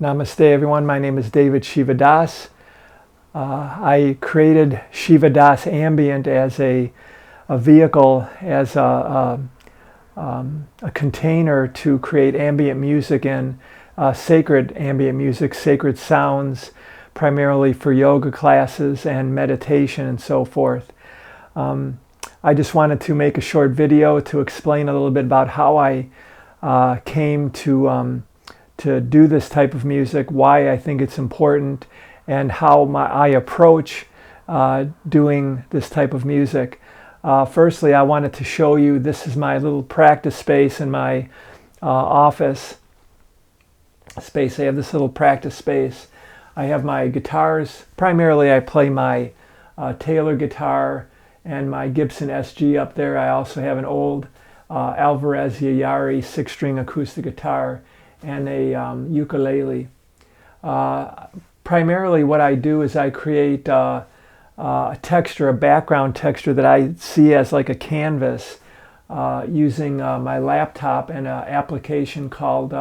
Namaste everyone, my name is David Shiva Das. I created Shiva Das Ambient as a vehicle, as a container to create ambient music and sacred ambient music, sacred sounds, primarily for yoga classes and meditation and so forth. I just wanted to make a short video to explain a little bit about how I came to do this type of music, why I think it's important, and how I approach doing this type of music. Firstly, I wanted to show you, this is my little practice space in my office space. I have this little practice space. I have my guitars. Primarily I play my Taylor guitar and my Gibson SG up there. I also have an old Alvarez Yayari 6-string acoustic guitar and a ukulele. Primarily what I do is I create a texture, a background texture that I see as like a canvas using my laptop and an application called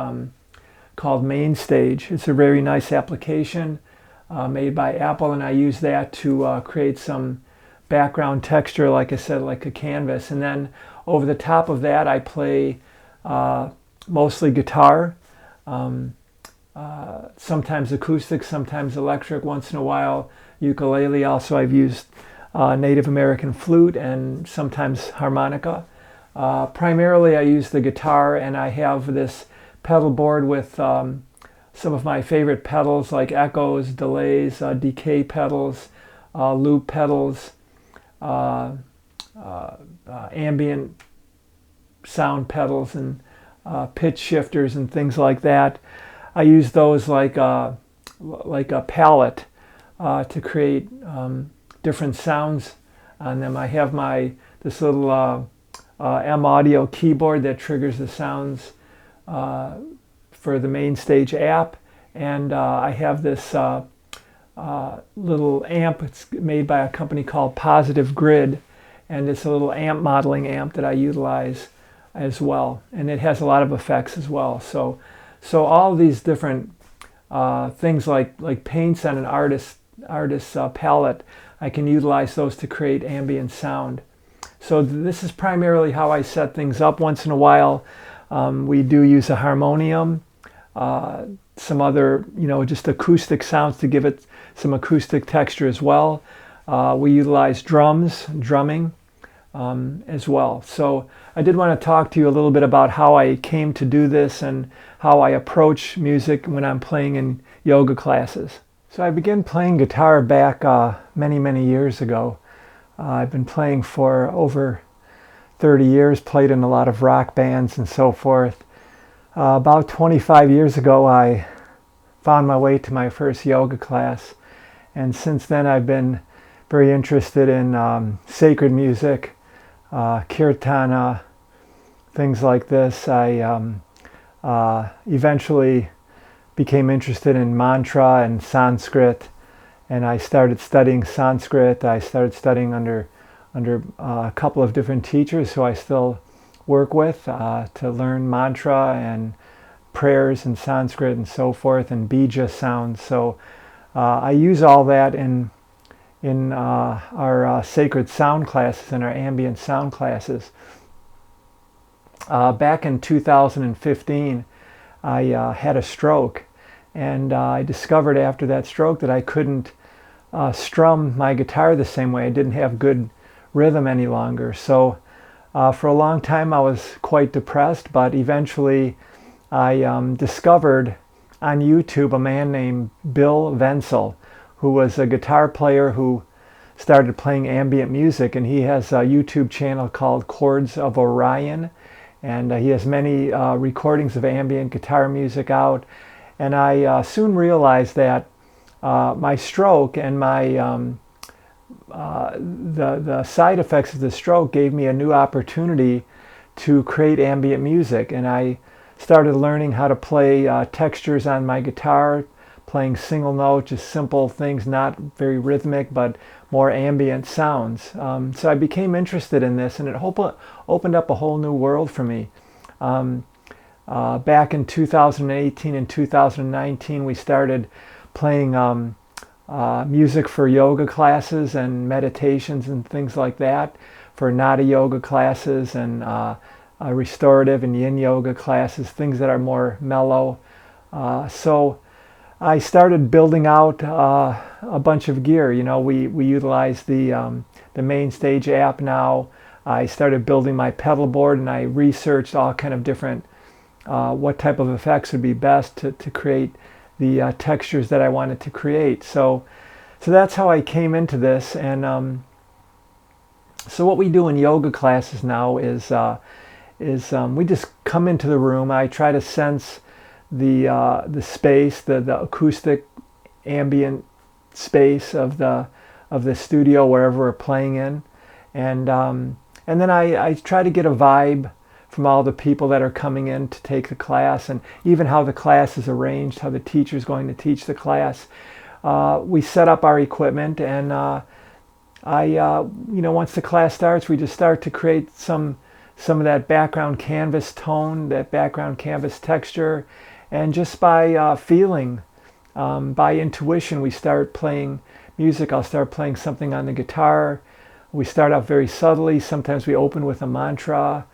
MainStage. It's a very nice application made by Apple, and I use that to create some background texture, like I said, like a canvas. And then over the top of that I play mostly guitar, sometimes acoustic, sometimes electric, once in a while ukulele. Also I've used Native American flute and sometimes harmonica. Primarily I use the guitar, and I have this pedal board with some of my favorite pedals like echoes, delays, decay pedals, loop pedals, ambient sound pedals, and pitch shifters and things like that. I use those like a palette to create different sounds on them. I have this little M Audio keyboard that triggers the sounds for the MainStage app, and I have this little amp. It's made by a company called Positive Grid, and it's a little amp modeling amp that I utilize as well, and it has a lot of effects as well. So all these different things like paints on an artist's palette, I can utilize those to create ambient sound. So this is primarily how I set things up. Once in a while we do use a harmonium, some other, just acoustic sounds to give it some acoustic texture as well. We utilize drumming as well. So I did want to talk to you a little bit about how I came to do this and how I approach music when I'm playing in yoga classes. So I began playing guitar back many years ago. I've been playing for over 30 years, played in a lot of rock bands and so forth. About 25 years ago I found my way to my first yoga class, and since then I've been very interested in sacred music, kirtana, things like this. I eventually became interested in mantra and Sanskrit, and I started studying Sanskrit. I started studying under a couple of different teachers who I still work with to learn mantra and prayers in Sanskrit and so forth, and bija sounds. So I use all that in our sacred sound classes and our ambient sound classes. Back in 2015 I had a stroke, and I discovered after that stroke that I couldn't strum my guitar the same way. I didn't have good rhythm any longer. So for a long time I was quite depressed, but eventually I discovered on YouTube a man named Bill Wenzel, who was a guitar player who started playing ambient music, and he has a YouTube channel called Chords of Orion, and he has many recordings of ambient guitar music out. And I soon realized that my stroke and the side effects of the stroke gave me a new opportunity to create ambient music, and I started learning how to play textures on my guitar, playing single note, just simple things, not very rhythmic, but more ambient sounds. So I became interested in this, and it opened up a whole new world for me. back in 2018 and 2019, we started playing music for yoga classes and meditations and things like that, for Nada yoga classes and restorative and yin yoga classes, things that are more mellow. So I started building out a bunch of gear. You know, we utilize the main stage app now. I started building my pedal board, and I researched all kind of different what type of effects would be best to create the textures that I wanted to create. So that's how I came into this. And so what we do in yoga classes now is we just come into the room. I try to sense the space, the acoustic ambient space of the studio wherever we're playing in, and then I try to get a vibe from all the people that are coming in to take the class, and even how the class is arranged, how the teacher's going to teach the class. We set up our equipment, and once the class starts, we just start to create some of that background canvas tone, that background canvas texture, and just by feeling, by intuition, we start playing music. I'll start playing something on the guitar. We start out very subtly. Sometimes we open with a mantra,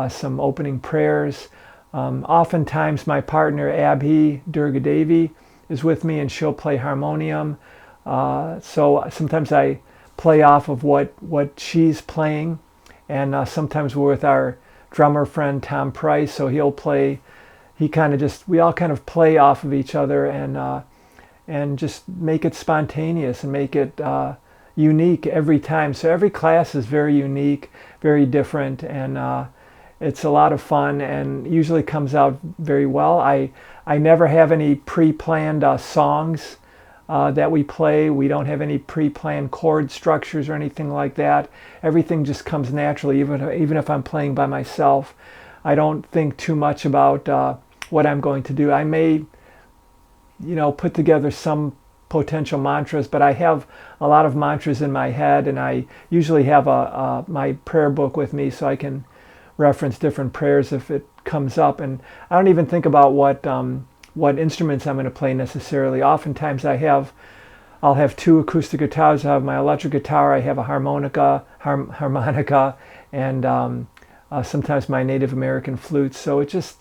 some opening prayers. Oftentimes my partner Abhi Durgadevi is with me, and she'll play harmonium. So sometimes I play off of what she's playing, and sometimes we're with our drummer friend Tom Price, so he'll play. We all kind of play off of each other, and just make it spontaneous and make it unique every time. So every class is very unique, very different, and it's a lot of fun, and usually comes out very well. I never have any pre-planned songs that we play. We don't have any pre-planned chord structures or anything like that. Everything just comes naturally, even if I'm playing by myself. I don't think too much about what I'm going to do. I may, put together some potential mantras, but I have a lot of mantras in my head, and I usually have my prayer book with me, so I can reference different prayers if it comes up. And I don't even think about what instruments I'm going to play necessarily. Oftentimes I'll have two acoustic guitars. I have my electric guitar, I have a harmonica, and sometimes my Native American flutes. So it's just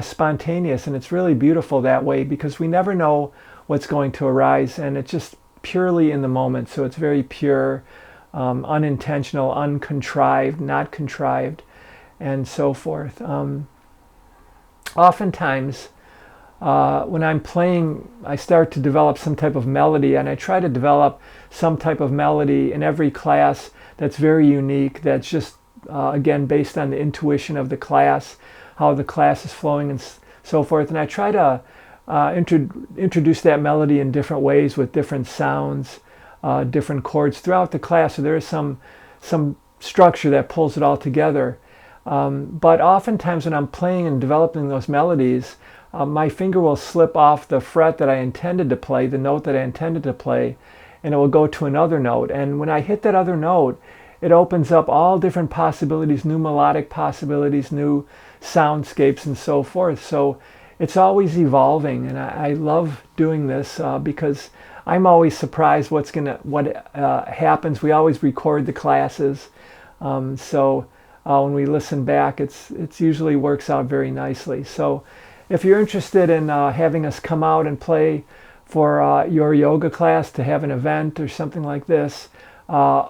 spontaneous, and it's really beautiful that way, because we never know what's going to arise, and it's just purely in the moment. So it's very pure, unintentional, uncontrived, not contrived, and so forth. Oftentimes when I'm playing, I start to develop some type of melody, and I try to develop some type of melody in every class that's very unique, that's just again based on the intuition of the class, how the class is flowing, and so forth. And I try to introduce that melody in different ways, with different sounds, different chords throughout the class, so there is some structure that pulls it all together. But oftentimes when I'm playing and developing those melodies, my finger will slip off the fret that I intended to play, the note that I intended to play, and it will go to another note. And when I hit that other note, it opens up all different possibilities, new melodic possibilities, new soundscapes, and so forth. So it's always evolving, and I love doing this because I'm always surprised what happens. We always record the classes, so when we listen back, it's usually works out very nicely. So if you're interested in having us come out and play for your yoga class, to have an event or something like this, I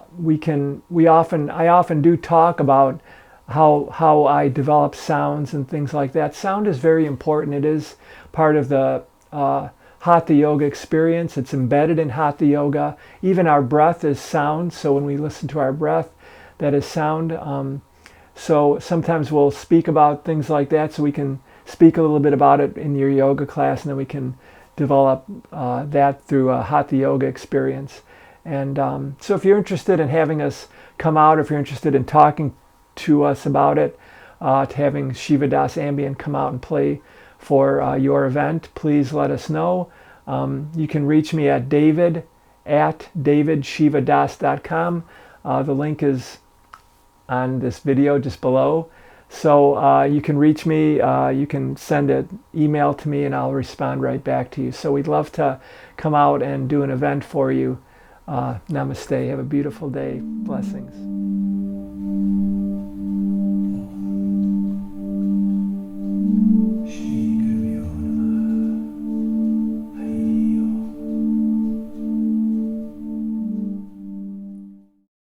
often do talk about how I develop sounds and things like that. Sound is very important. It is part of the Hatha Yoga experience. It's embedded in Hatha Yoga. Even our breath is sound, so when we listen to our breath, that is sound. So sometimes we'll speak about things like that, so we can speak a little bit about it in your yoga class, and then we can develop that through a Hatha Yoga experience. And so if you're interested in having us come out, if you're interested in talking to us about it, to having Shiva Das Ambient come out and play for your event, please let us know. You can reach me at david@davidshivadas.com. The link is on this video just below. So you can reach me, you can send an email to me, and I'll respond right back to you. So we'd love to come out and do an event for you. Namaste. Have a beautiful day. Blessings.